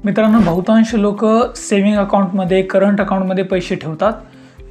मित्रांनो, बहुतांश लोक सेविंग अकाउंटमध्ये करंट अकाउंटमध्ये पैसे ठेवतात,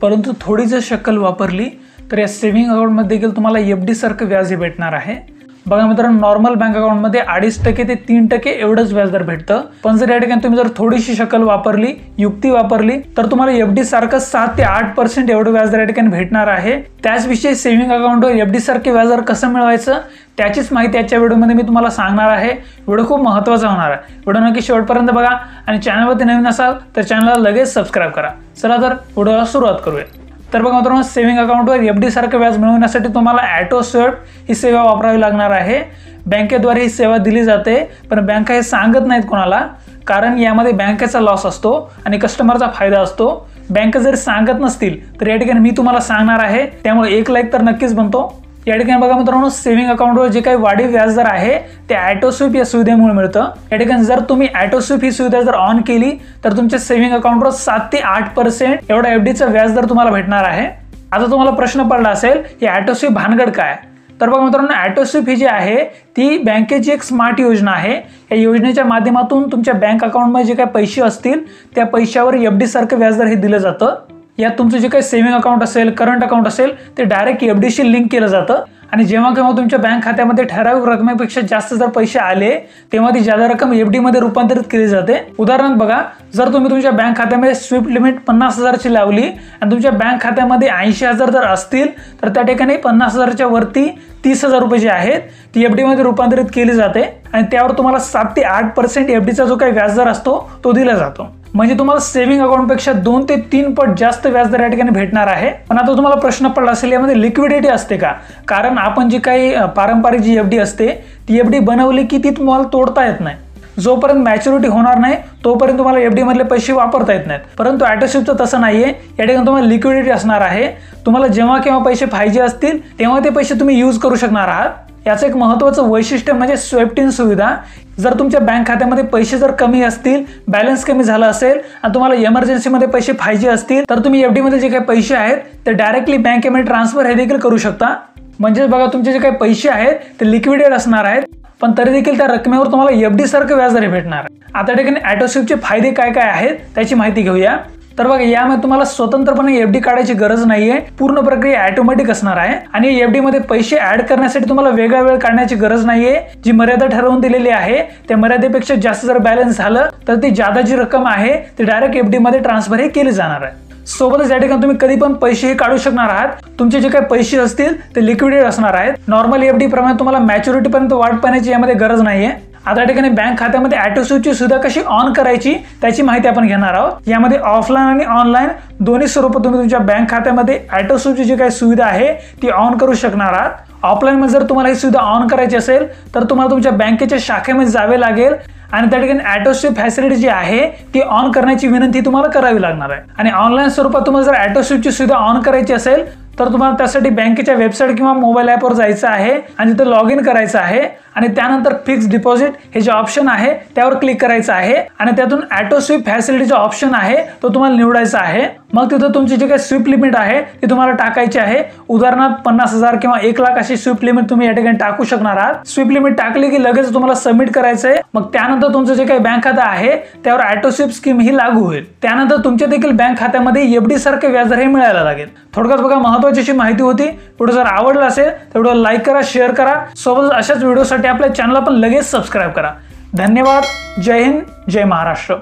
परंतु थोडी जर शक्कल वापरली तर या सेविंग अकाउंटमध्ये देखील तुम्हाला एफडी सारखं व्याज भेटणार आहे। बघा मित्रांनो, नॉर्मल बँक अकाउंटमध्ये 2.5% ते 3% एवढंच व्याजदर भेटतं, पण जर या ठिकाणी तुम्ही जर थोडीशी शक्कल वापरली, युक्ती वापरली तर तुम्हाला एफडी सारखं 7 ते 8% एवढं व्याजदर या ठिकाणी भेटणार आहे। त्याचविषयी सेविंग अकाउंटवर एफडी सारखे व्याजदर कसं मिळवायचं त्याचीच माहिती आजच्या व्हिडिओमध्ये मी तुम्हाला सांगणार आहे। व्हिडिओ खूप महत्त्वाचा होणार आहे, व्हिडिओ नक्की शेवटपर्यंत बघा आणि चॅनलवरती नवीन असाल तर चॅनलला लगेच सबस्क्राइब करा। चला तर व्हिडिओला सुरुवात करूया। तर बघा मित्रांनो, सेविंग अकाउंटवर एफडी सारखं व्याज मिळवण्यासाठी तुम्हाला ऑटो स्वेप ही सेवा वापरावी लागणार आहे। बँकेद्वारे ही सेवा दिली जाते, पण बँका हे सांगत नाहीत कोणाला, कारण यामध्ये बँकेचा लॉस असतो आणि कस्टमरचा फायदा असतो। बँक जर सांगत नसतील तर या ठिकाणी मी तुम्हाला सांगणार आहे, त्यामुळे एक लाईक तर नक्कीच बनतो। या ठिकाणी बघा मित्रांनो, सेविंग अकाउंटवर जे काही वाढीव व्याजदर आहे ते ऑटो स्वीप या सुविधेमुळे मिळतं। या ठिकाणी जर तुम्ही ऑटो स्वीप ही सुविधा जर ऑन केली तर तुमच्या सेविंग अकाउंटवर 7 ते 8% एवढा एफडीचा व्याजदर तुम्हाला भेटणार आहे। आता तुम्हाला प्रश्न पडला असेल, ही ऑटो स्वीप भानगड काय? तर बघा मित्रांनो, ऑटो स्वीप ही जी आहे ती बँकेची एक स्मार्ट योजना आहे। या योजनेच्या माध्यमातून तुमच्या बँक अकाउंटमध्ये जे काही पैसे असतील त्या पैशावर एफडी सारखं व्याजदर हे दिलं जातं। यात तुमचं जे काही सेविंग अकाउंट असेल, करंट अकाउंट असेल ते डायरेक्ट एफडीशी लिंक केलं जातं आणि जेव्हा केव्हा तुमच्या बँक खात्यामध्ये ठराविक रकमेपेक्षा जास्त जर पैसे आले तेव्हा ती जादा रक्कम एफडी मध्ये रूपांतरित केली जाते। उदाहरणार्थ बघा, जर तुम्ही तुमच्या बँक खात्यामध्ये स्वीप लिमिट 50,000ची लावली आणि तुमच्या बँक खात्यामध्ये 80,000 जर असतील तर त्या ठिकाणी 50,000च्या वरती 30,000 रुपये जे आहेत ती एफडी मध्ये रूपांतरित केली जाते आणि त्यावर तुम्हाला 7 ते 8% एफडीचा जो काही व्याजदर असतो तो दिला जातो। म्हणजे तुम्हाला सेविंग अकाउंटपेक्षा 2 ते 3 पट जास्त व्याजदर या ठिकाणी भेटणार आहे। पण आता तुम्हाला प्रश्न पडला असेल, यामध्ये लिक्विडिटी असते का? कारण आपण जी काही पारंपरिक जी एफडी असते ती एफडी बनवली की ती तुम्हाला तोडता येत नाही। जोपर्यंत मॅच्युरिटी होणार नाही तोपर्यंत तुम्हाला एफडी मधले पैसे वापरता येत नाहीत। परंतु ऑटो स्वीपचं तसं नाहीये, या ठिकाणी तुम्हाला लिक्विडिटी असणार आहे। तुम्हाला जेव्हा केव्हा पैसे पाहिजे असतील तेव्हा ते पैसे तुम्ही यूज करू शकणार आहात। याचं एक महत्त्वाचं वैशिष्ट्य म्हणजे स्वेप्ट इन सुविधा। जर तुमच्या बँक खात्यामध्ये पैसे जर कमी असतील, बॅलन्स कमी झाला असेल आणि तुम्हाला इमर्जन्सीमध्ये पैसे पाहिजे असतील तर तुम्ही एफडी मध्ये जे काही पैसे आहेत ते डायरेक्टली बँकेमध्ये ट्रान्सफर हे देखील करू शकता। म्हणजे बघा, तुमचे जे काही पैसे आहेत ते लिक्विडेड असणार आहेत, पण तरी देखील त्या रकमेवर तुम्हाला एफडी सारखं व्याजदर भेटणार आहे। आता ठिकाणी ऑटो स्वीपचे फायदे काय काय आहेत त्याची माहिती घेऊया। तर बघा, यामध्ये तुम्हाला स्वतंत्रपणे एफडी काढायची गरज नाहीये, पूर्ण प्रक्रिया ऑटोमॅटिक असणार आहे आणि एफडी मध्ये पैसे ऍड करण्यासाठी तुम्हाला वेगळा वेळ काढण्याची गरज नाहीये। जी मर्यादा ठरवून दिलेली आहे त्या मर्यादेपेक्षा जास्त जर बॅलन्स झालं तर ती जादा जी रक्कम आहे ती डायरेक्ट एफडी मध्ये ट्रान्सफर हे केली जाणार आहे। सोबतच या ठिकाणी तुम्ही कधी पण पैसेही काढू शकणार आहात। तुमचे जे काही पैसे असतील ते लिक्विडेड असणार आहेत। नॉर्मल एफडी प्रमाणे तुम्हाला मॅच्युरिटी पर्यंत वाट पाहण्याची यामध्ये गरज नाहीये। आता ठिकाणी बँक खात्यामध्ये ऑटो स्वीपची सुविधा कशी ऑन करायची त्याची माहिती आपण घेणार आहोत। यामध्ये ऑफलाईन आणि ऑनलाईन दोन्ही स्वरूपात तुम्ही तुमच्या बँक खात्यामध्ये ऑटो स्वीपची जी काही सुविधा आहे ती ऑन करू शकणार आहात। ऑफलाईन मध्ये जर तुम्हाला ही सुविधा ऑन करायची असेल तर तुम्हाला तुमच्या बँकेच्या शाखेमध्ये जावे लागेल आणि त्या ठिकाणी ऑटो स्वीप फॅसिलिटी जी आहे ती ऑन करण्याची विनंती तुम्हाला करावी लागणार आहे। आणि ऑनलाईन स्वरूपात तुम्हाला जर ऑटो स्वीपची सुविधा ऑन करायची असेल तर तुम्हाला त्यासाठी बँकेच्या वेबसाईट किंवा मोबाईल ॲपवर जायचं आहे आणि तिथे लॉग इन करायचं आहे आणि त्यानंतर फिक्स डिपॉझिट हे जे ऑप्शन आहे त्यावर क्लिक करायचं आहे आणि त्यातून ऑटो स्वीप फॅसिलिटीचा ऑप्शन आहे तो तुम्हाला निवडायचा आहे। मग तिथं तुमची जी काही स्वीप लिमिट आहे ती तुम्हाला टाकायची आहे। उदाहरणार्थ 50,000 किंवा 1 लाख अशी स्वीप लिमिट तुम्ही या ठिकाणी टाकू शकणार आहात। स्वीप लिमिट टाकली की लगेच तुम्हाला सबमिट करायचं आहे। मग त्यानंतर तुमचं जे काही बँक खातं आहे त्यावर ऑटो स्वीप स्कीम ही लागू होईल। त्यानंतर तुमच्या देखील बँक खात्यामध्ये एफडी सारखे व्याजदर हे मिळायला लागेल। थोडक्यात बघा, महत्त्वाची अशी माहिती होती। व्हिडिओ जर आवडला असेल तर व्हिडिओ लाईक करा, शेअर करा, सोबतच अशाच व्हिडिओसाठी आपल्या चॅनलला पण लगेच सबस्क्राइब करा। धन्यवाद। जय हिंद, जय महाराष्ट्र।